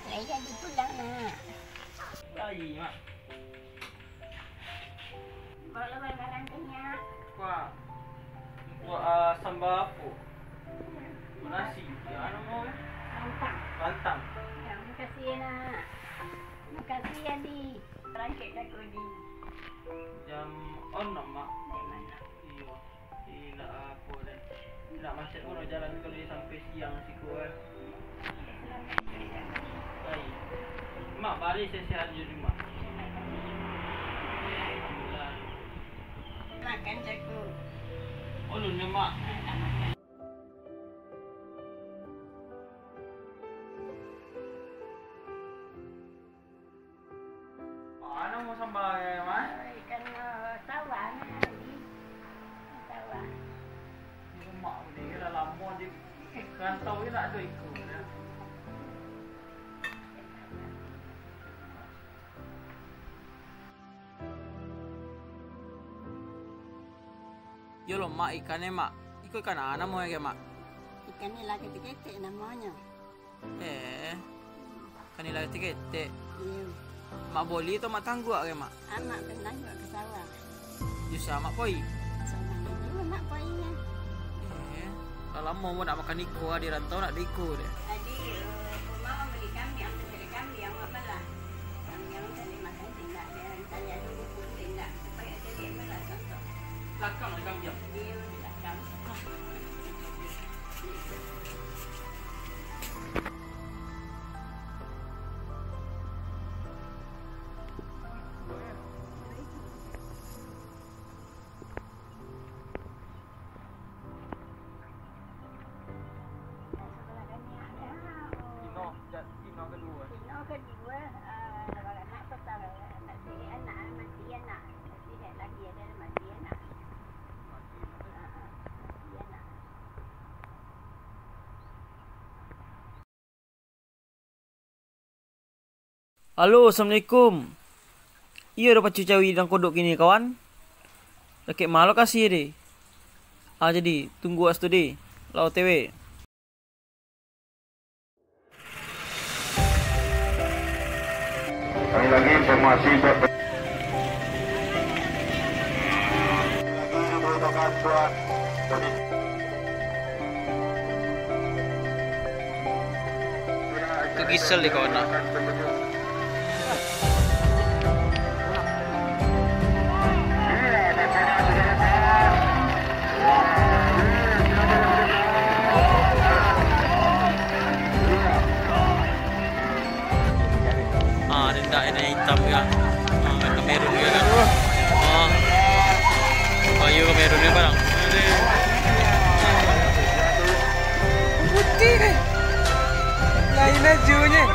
Saya jadi pulang nak. Bayi mak. Bawa barang kenyang. Wah. Buat sambal apa? Nasi. Ya anu mau. Rantang. Rantang. Ya, makasih ya nak. Makasih ya di. Rangkit aku di. Jam 6 mak. Dari mana? Iya. Tidak apa deh. Tidak macet pun jalan kalau dia sampai siang sih kuat. Baik. Mak balik sehat je di mak. Alhamdulillah. Makan jago. Ulun ni mak. Mana mau sambal ya mak? Ikan tawar nak. Tawar. Ni mak ni kira lama je. Rantau ni tak ada ikut. Yo lo mak ikannya mak. Ikut ikan mana mau ya mak? Ikan ni lah ketik-ketik namanya. Kan nilai tiket. Iya. Mak boli tu mak tangguk ke mak? Amak pernah juga ke sawah. Jusa mak poi. Sama ni juga mak poinya. Kalau mau nak makan iko di rantau nak di iko dia. Tadi rumah membeli kambing, ambil dari kambing yang mak belah. Kambing yang tadi makan tidak dia tanya dulu pun tidak supaya jadi belah contoh. Lakam lah kambing. Dia tidak kambing. Ino kedua. Ino kedua, kalau anak total mati anak, mati anak, mati lagi ada mati anak. Mati anak. Halo, Assalamualaikum. Iya dapat cucawi dan kodok gini kawan. Lekek malu kasih deh. Jadi tunggu as tu deh. Lau TW. Kali lagi informasi buat Kegisel deh kawan nak. Rendah ini hitam ya. Kemerun juga kan. Bayu kemerun ni barang. Putih ni. Lain ajunya.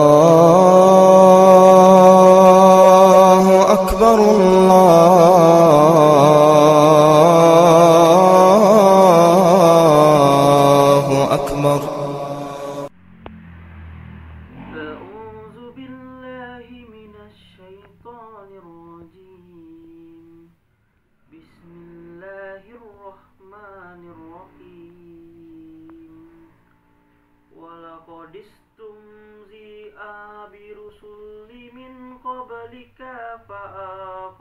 Allahu Akbar, Allahu Akbar. A'udzu billahi minasy الشيطان الرجيم بسم الله الرحمن الرحيم ولقد استهزئ برسل من قبلك فحاق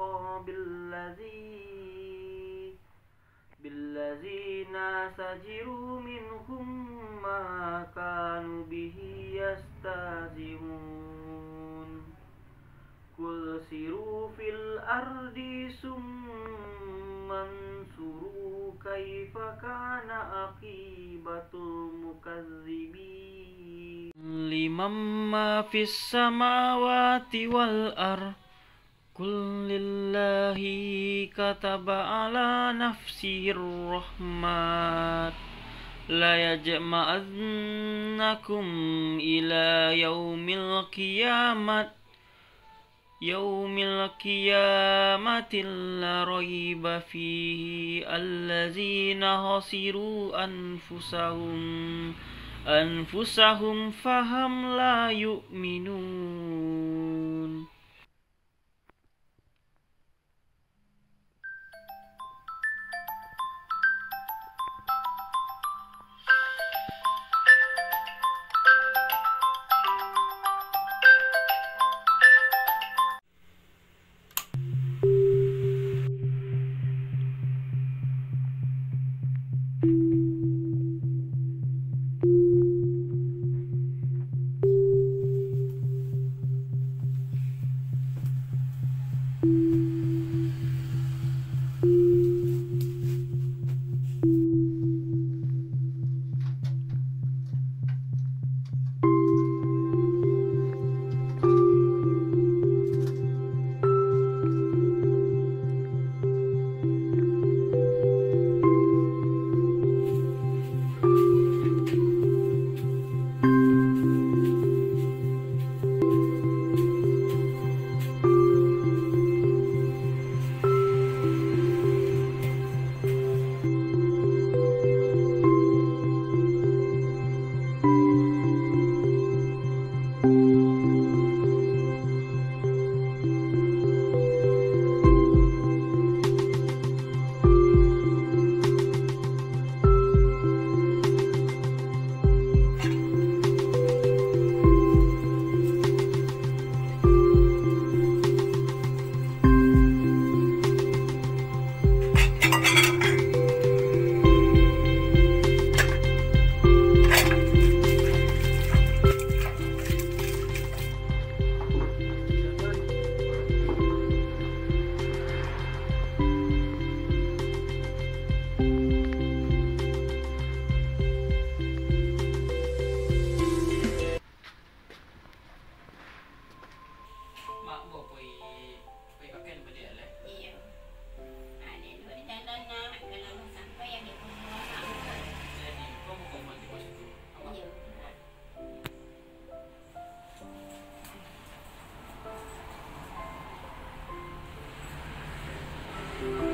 بالذين سخروا منهم ما كانوا به يستهزئون قل سيروا في الأرض ثم انظروا كيف كان عاقبة المكذبين لمن ما في السماوات والأرض قل لله كتب على نفسه الرحمة لا يجمعنكم إلى يوم القيامة لا ريب فيه الذين خسروا أنفسهم فهم لا يؤمنون. Iya.